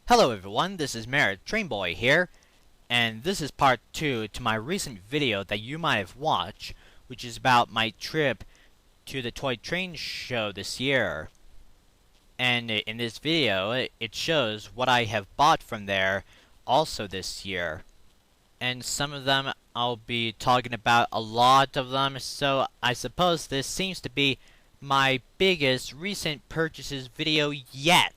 Hello everyone, this is Merit Trainboy here, and this is part 2 to my recent video that you might have watched, which is about my trip to the toy train show this year. And in this video, it shows what I have bought from there also this year. And some of them I'll be talking about, a lot of them, so I suppose this seems to be my biggest recent purchases video yet.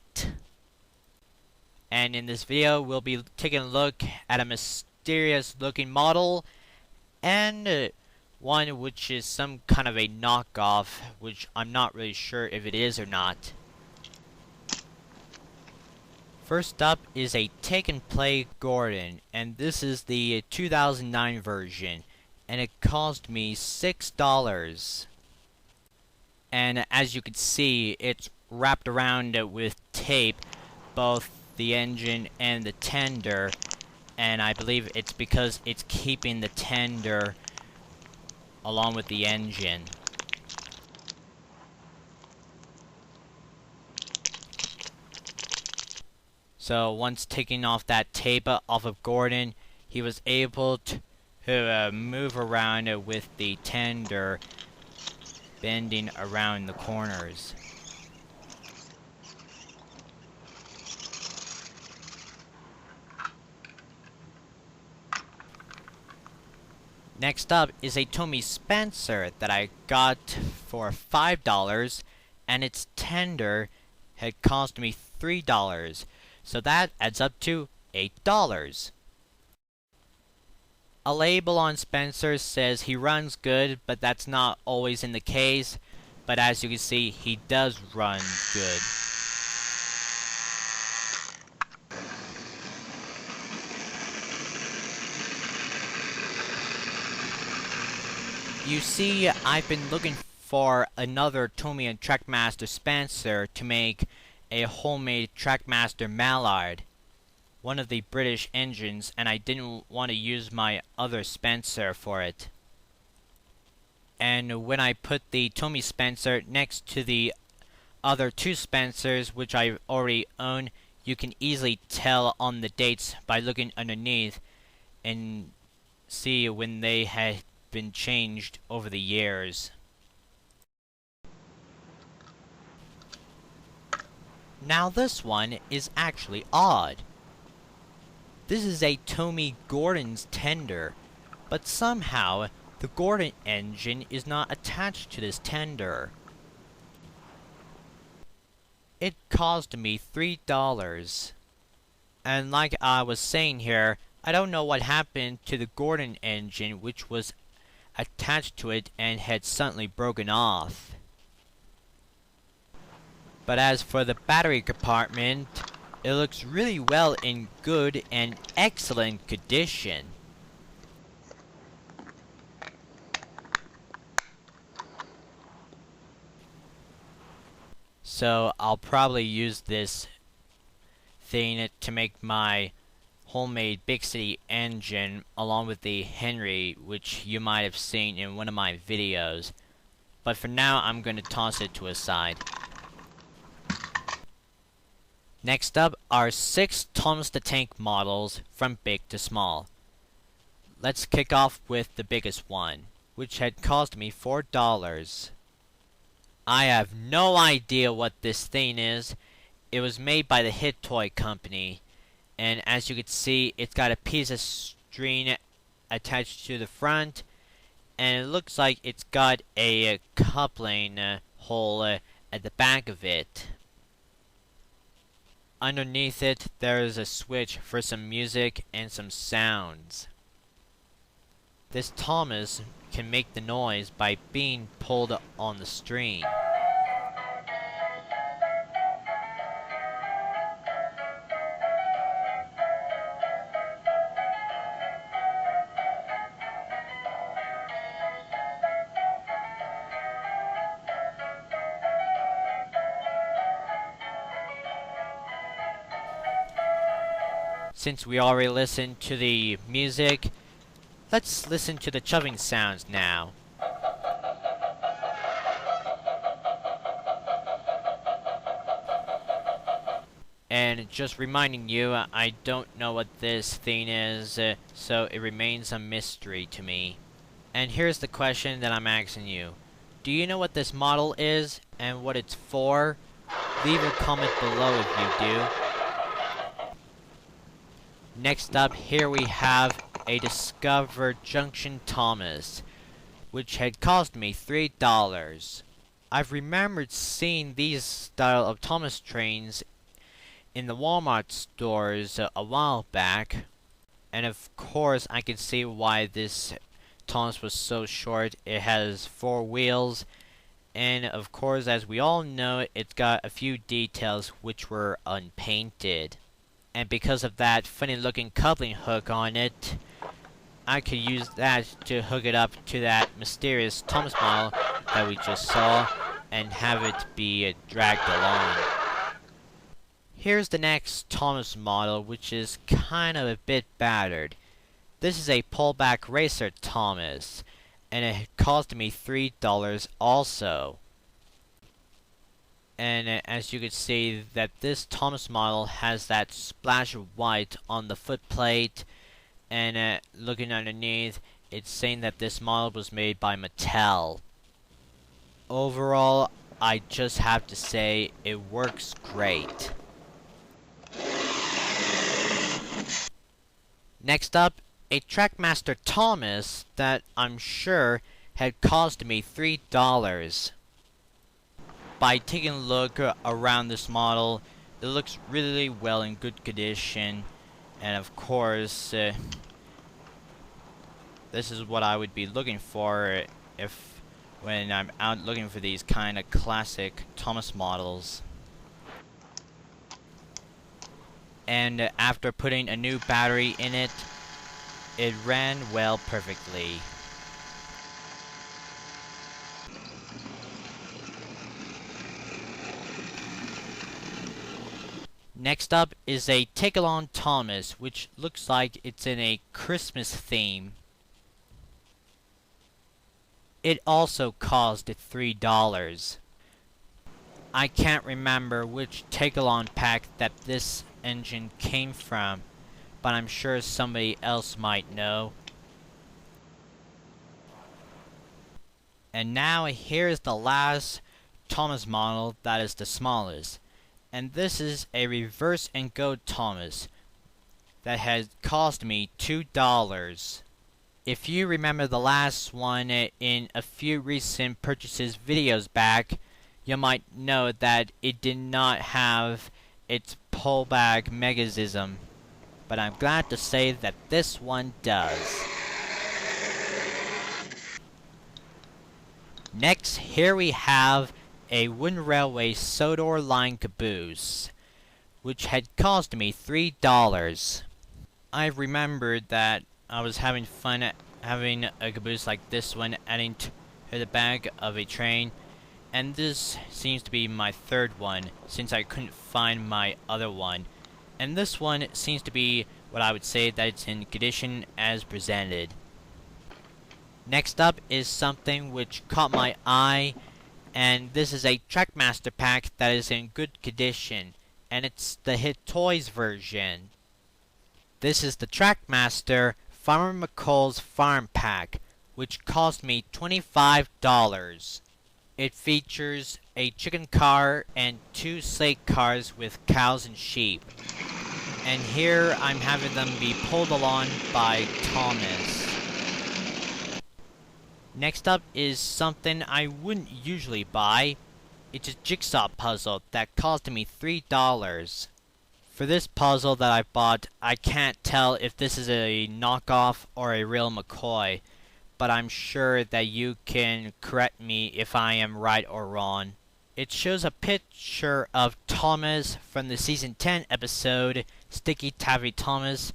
And in this video, we'll be taking a look at a mysterious looking model and one which is some kind of a knockoff, which I'm not really sure if it is or not. First up is a Take and Play Gordon, and this is the 2009 version, and it cost me $6. And as you can see, it's wrapped around with tape, both the engine and the tender, and I believe it's because it's keeping the tender along with the engine. So once taking off that tape off of Gordon, he was able to move around with the tender, bending around the corners. Next up is a Tommy Spencer that I got for $5, and its tender had cost me $3, so that adds up to $8. A label on Spencer says he runs good, but that's not always in the case, but as you can see, he does run good. You see, I've been looking for another Tommy and Trackmaster Spencer to make a homemade Trackmaster Mallard, one of the British engines, and I didn't want to use my other Spencer for it. And when I put the Tommy Spencer next to the other two Spencers, which I already own, you can easily tell on the dates by looking underneath and see when they had been changed over the years. Now this one is actually odd. This is a Tommy Gordon's tender, but somehow the Gordon engine is not attached to this tender. It cost me $3. And like I was saying here, I don't know what happened to the Gordon engine, which was attached to it and had suddenly broken off. But as for the battery compartment, it looks really well in good and excellent condition. So I'll probably use this thing to make my homemade Big City engine along with the Henry, which you might have seen in one of my videos. But for now, I'm going to toss it to a side. Next up are 6 Thomas the Tank models from big to small. Let's kick off with the biggest one, which had cost me $4. I have no idea what this thing is. It was made by the Hit Toy Company, and as you can see, it's got a piece of string attached to the front, and it looks like it's got a coupling hole at the back of it. Underneath it, there is a switch for some music and some sounds. This Thomas can make the noise by being pulled on the string. Since we already listened to the music, let's listen to the chubbing sounds now. And just reminding you, I don't know what this thing is, so it remains a mystery to me. And here's the question that I'm asking you. Do you know what this model is and what it's for? Leave a comment below if you do. Next up, here we have a discovered junction Thomas, which had cost me $3. I've remembered seeing these style of Thomas trains in the Walmart stores a while back, and of course I can see why this Thomas was so short. It has 4 wheels, and of course, as we all know, it's got a few details which were unpainted. And because of that funny looking coupling hook on it, I could use that to hook it up to that mysterious Thomas model that we just saw and have it be dragged along. Here's the next Thomas model, which is kind of a bit battered. This is a pullback racer Thomas, and it cost me $3 also. And as you can see, that this Thomas model has that splash of white on the footplate, and looking underneath, it's saying that this model was made by McColl. Overall, I just have to say it works great. Next up, a Trackmaster Thomas that I'm sure had cost me $3. By taking a look around this model, it looks really well in good condition, and of course, this is what I would be looking for when I'm out looking for these kind of classic Thomas models. And after putting a new battery in it, it ran well perfectly. Next up is a Take-Along Thomas, which looks like it's in a Christmas theme. It also cost $3. I can't remember which Take-Along pack that this engine came from, but I'm sure somebody else might know. And now here's the last Thomas model that is the smallest. And this is a reverse and go Thomas that has cost me $2. If you remember the last one in a few recent purchases videos back, you might know that it did not have its pullback mechanism, but I'm glad to say that this one does. Next, here we have a Wooden Railway Sodor Line caboose, which had cost me $3. I remembered that I was having fun having a caboose like this one adding to the back of a train, and this seems to be my third one since I couldn't find my other one. And this one seems to be what I would say that it's in condition as presented. Next up is something which caught my eye, and this is a Trackmaster pack that is in good condition, and it's the Hit Toys version. This is the Trackmaster Farmer McColl's Farm Pack, which cost me $25. It features a chicken car and 2 slate cars with cows and sheep. And here I'm having them be pulled along by Thomas. Next up is something I wouldn't usually buy. It's a jigsaw puzzle that cost me $3. For this puzzle that I bought, I can't tell if this is a knockoff or a real McCoy, but I'm sure that you can correct me if I am right or wrong. It shows a picture of Thomas from the season 10 episode Sticky Taffy Thomas,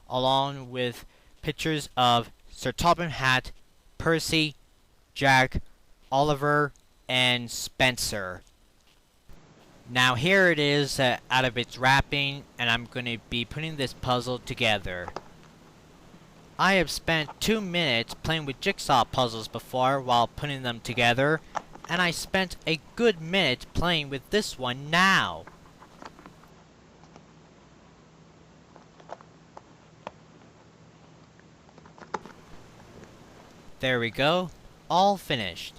along with pictures of Sir Topham Hatt, Percy, Jack, Oliver, and Spencer. Now here it is out of its wrapping, and I'm going to be putting this puzzle together. I have spent 2 minutes playing with jigsaw puzzles before while putting them together, and I spent a good minute playing with this one now. There we go, all finished.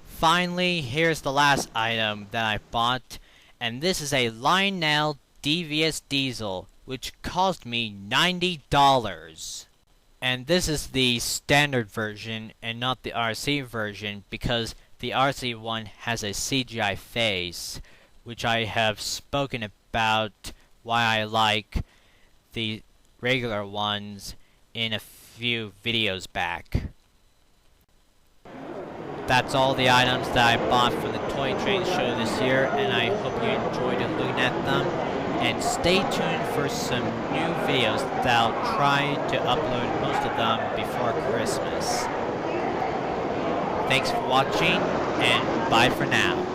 Finally, here's the last item that I bought, and this is a Lionel DVS diesel, which cost me $90. And this is the standard version and not the RC version, because the RC one has a CGI face, which I have spoken about why I like the regular ones in a few videos back. That's all the items that I bought from the Toy Train show this year, and I hope you enjoyed looking at them. And stay tuned for some new videos that I'll try to upload most of them before Christmas. Thanks for watching, and bye for now.